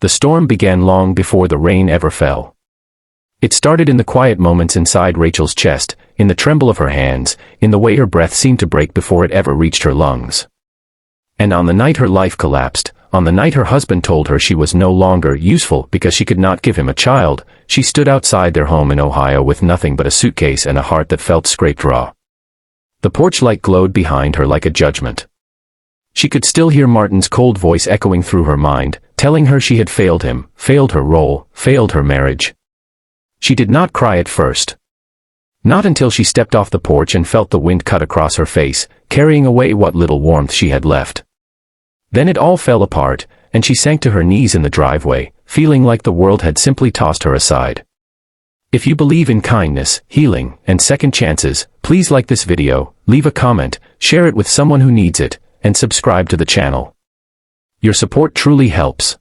the storm began long before the rain ever fell. It started in the quiet moments inside Rachel's chest, in the tremble of her hands, in the way her breath seemed to break before it ever reached her lungs. And on the night her life collapsed, on the night her husband told her she was no longer useful because she could not give him a child, she stood outside their home in Ohio with nothing but a suitcase and a heart that felt scraped raw. The porch light glowed behind her like a judgment. She could still hear Martin's cold voice echoing through her mind, telling her she had failed him, failed her role, failed her marriage. She did not cry at first. Not until she stepped off the porch and felt the wind cut across her face, carrying away what little warmth she had left. Then it all fell apart, and she sank to her knees in the driveway, feeling like the world had simply tossed her aside. If you believe in kindness, healing, and second chances, please like this video, leave a comment, share it with someone who needs it, and subscribe to the channel. Your support truly helps.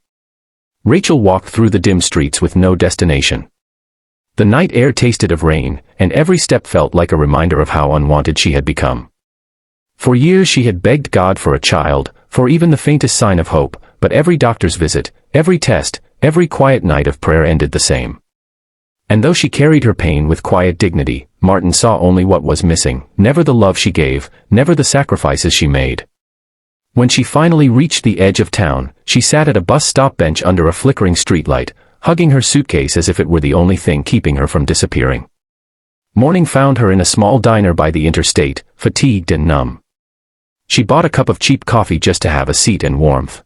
Rachel walked through the dim streets with no destination. The night air tasted of rain, and every step felt like a reminder of how unwanted she had become. For years she had begged God for a child, for even the faintest sign of hope, but every doctor's visit, every test, every quiet night of prayer ended the same. And though she carried her pain with quiet dignity, Martin saw only what was missing, never the love she gave, never the sacrifices she made. When she finally reached the edge of town, she sat at a bus stop bench under a flickering streetlight, hugging her suitcase as if it were the only thing keeping her from disappearing. Morning found her in a small diner by the interstate, fatigued and numb. She bought a cup of cheap coffee just to have a seat and warmth.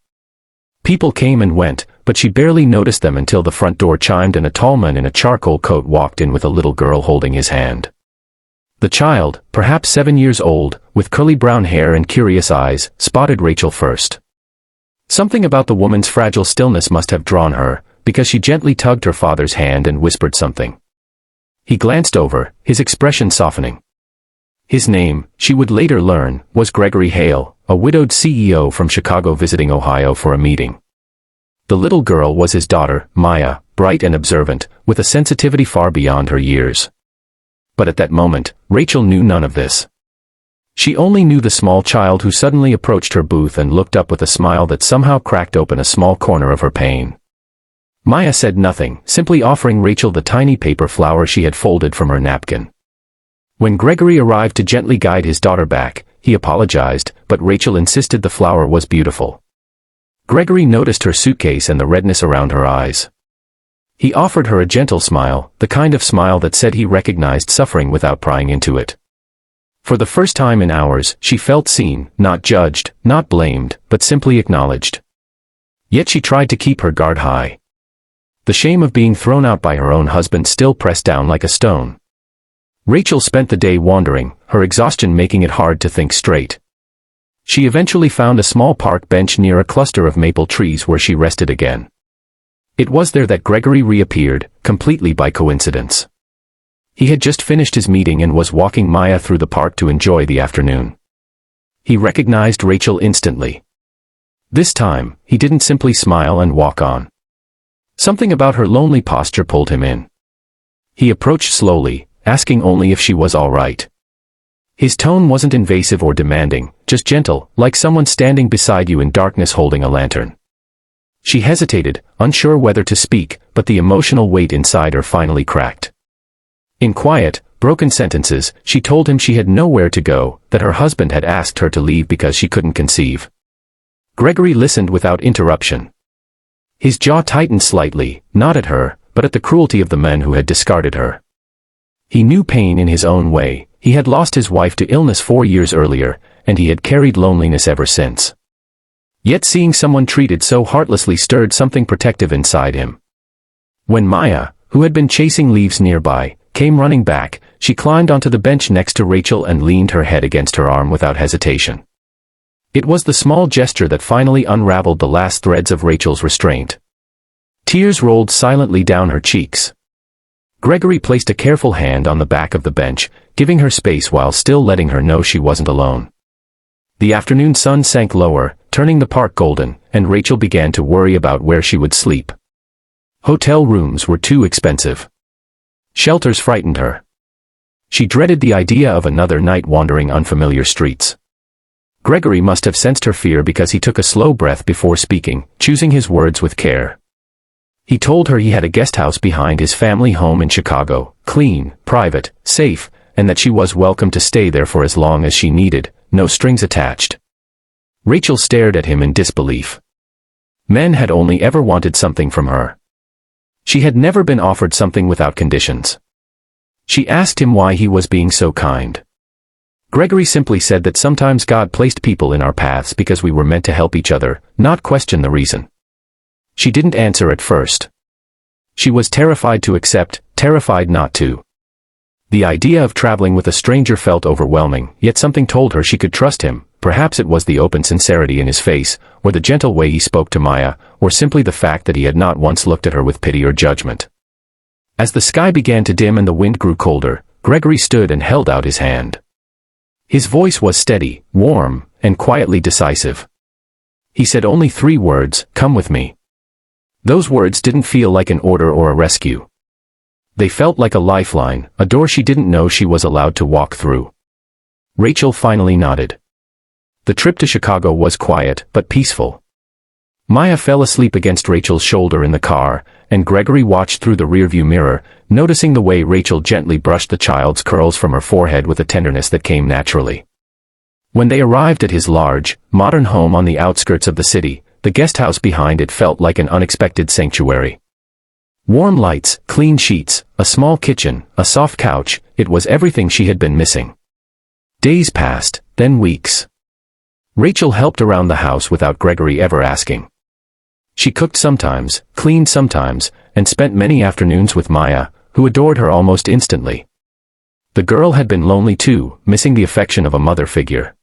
People came and went, but she barely noticed them until the front door chimed and a tall man in a charcoal coat walked in with a little girl holding his hand. The child, perhaps 7 years old, with curly brown hair and curious eyes, spotted Rachel first. Something about the woman's fragile stillness must have drawn her, because she gently tugged her father's hand and whispered something. He glanced over, his expression softening. His name, she would later learn, was Gregory Hale, a widowed CEO from Chicago visiting Ohio for a meeting. The little girl was his daughter, Maya, bright and observant, with a sensitivity far beyond her years. But at that moment, Rachel knew none of this. She only knew the small child who suddenly approached her booth and looked up with a smile that somehow cracked open a small corner of her pain. Maya said nothing, simply offering Rachel the tiny paper flower she had folded from her napkin. When Gregory arrived to gently guide his daughter back, he apologized, but Rachel insisted the flower was beautiful. Gregory noticed her suitcase and the redness around her eyes. He offered her a gentle smile, the kind of smile that said he recognized suffering without prying into it. For the first time in hours, she felt seen, not judged, not blamed, but simply acknowledged. Yet she tried to keep her guard high. The shame of being thrown out by her own husband still pressed down like a stone. Rachel spent the day wandering, her exhaustion making it hard to think straight. She eventually found a small park bench near a cluster of maple trees where she rested again. It was there that Gregory reappeared, completely by coincidence. He had just finished his meeting and was walking Maya through the park to enjoy the afternoon. He recognized Rachel instantly. This time, he didn't simply smile and walk on. Something about her lonely posture pulled him in. He approached slowly, asking only if she was all right. His tone wasn't invasive or demanding, just gentle, like someone standing beside you in darkness holding a lantern. She hesitated, unsure whether to speak, but the emotional weight inside her finally cracked. In quiet, broken sentences, she told him she had nowhere to go, that her husband had asked her to leave because she couldn't conceive. Gregory listened without interruption. His jaw tightened slightly, not at her, but at the cruelty of the men who had discarded her. He knew pain in his own way. He had lost his wife to illness 4 years earlier, and he had carried loneliness ever since. Yet seeing someone treated so heartlessly stirred something protective inside him. When Maya, who had been chasing leaves nearby, came running back, she climbed onto the bench next to Rachel and leaned her head against her arm without hesitation. It was the small gesture that finally unraveled the last threads of Rachel's restraint. Tears rolled silently down her cheeks. Gregory placed a careful hand on the back of the bench, giving her space while still letting her know she wasn't alone. The afternoon sun sank lower, turning the park golden, and Rachel began to worry about where she would sleep. Hotel rooms were too expensive. Shelters frightened her. She dreaded the idea of another night wandering unfamiliar streets. Gregory must have sensed her fear because he took a slow breath before speaking, choosing his words with care. He told her he had a guest house behind his family home in Chicago, clean, private, safe, and that she was welcome to stay there for as long as she needed, no strings attached. Rachel stared at him in disbelief. Men had only ever wanted something from her. She had never been offered something without conditions. She asked him why he was being so kind. Gregory simply said that sometimes God placed people in our paths because we were meant to help each other, not question the reason. She didn't answer at first. She was terrified to accept, terrified not to. The idea of traveling with a stranger felt overwhelming, yet something told her she could trust him. Perhaps it was the open sincerity in his face, or the gentle way he spoke to Maya, or simply the fact that he had not once looked at her with pity or judgment. As the sky began to dim and the wind grew colder, Gregory stood and held out his hand. His voice was steady, warm, and quietly decisive. He said only 3 words, "Come with me." Those words didn't feel like an order or a rescue. They felt like a lifeline, a door she didn't know she was allowed to walk through. Rachel finally nodded. The trip to Chicago was quiet, but peaceful. Maya fell asleep against Rachel's shoulder in the car, and Gregory watched through the rearview mirror, noticing the way Rachel gently brushed the child's curls from her forehead with a tenderness that came naturally. When they arrived at his large, modern home on the outskirts of the city, the guest house behind it felt like an unexpected sanctuary. Warm lights, clean sheets, a small kitchen, a soft couch, it was everything she had been missing. Days passed, then weeks. Rachel helped around the house without Gregory ever asking. She cooked sometimes, cleaned sometimes, and spent many afternoons with Maya, who adored her almost instantly. The girl had been lonely too, missing the affection of a mother figure.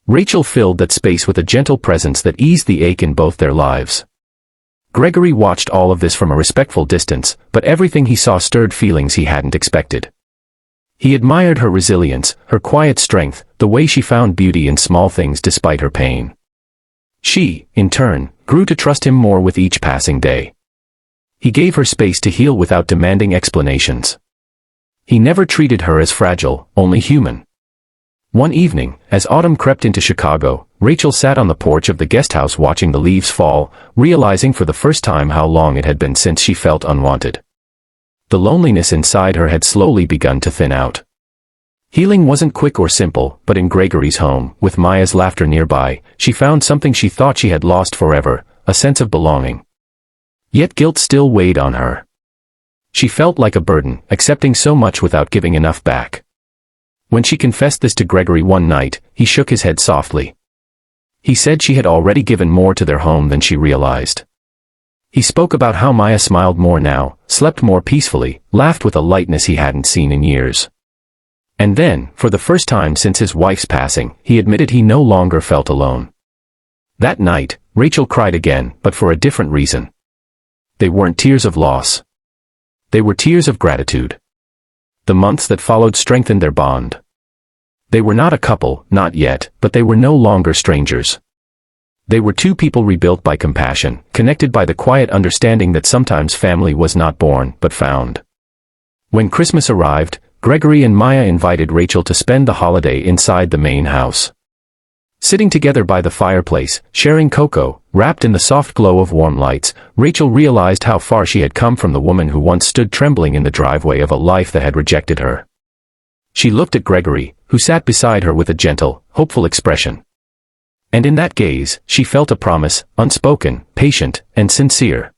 Rachel filled that space with a gentle presence that eased the ache in both their lives. Gregory watched all of this from a respectful distance, but everything he saw stirred feelings he hadn't expected. He admired her resilience, her quiet strength, the way she found beauty in small things despite her pain. She, in turn, grew to trust him more with each passing day. He gave her space to heal without demanding explanations. He never treated her as fragile, only human. One evening, as autumn crept into Chicago, Rachel sat on the porch of the guest house watching the leaves fall, realizing for the first time how long it had been since she felt unwanted. The loneliness inside her had slowly begun to thin out. Healing wasn't quick or simple, but in Gregory's home, with Maya's laughter nearby, she found something she thought she had lost forever, a sense of belonging. Yet guilt still weighed on her. She felt like a burden, accepting so much without giving enough back. When she confessed this to Gregory one night, he shook his head softly. He said she had already given more to their home than she realized. He spoke about how Maya smiled more now, slept more peacefully, laughed with a lightness he hadn't seen in years. And then, for the first time since his wife's passing, he admitted he no longer felt alone. That night, Rachel cried again, but for a different reason. They weren't tears of loss. They were tears of gratitude. The months that followed strengthened their bond. They were not a couple, not yet, but they were no longer strangers. They were 2 people rebuilt by compassion, connected by the quiet understanding that sometimes family was not born, but found. When Christmas arrived, Gregory and Maya invited Rachel to spend the holiday inside the main house. Sitting together by the fireplace, sharing cocoa, wrapped in the soft glow of warm lights, Rachel realized how far she had come from the woman who once stood trembling in the driveway of a life that had rejected her. She looked at Gregory, who sat beside her with a gentle, hopeful expression. And in that gaze, she felt a promise, unspoken, patient, and sincere.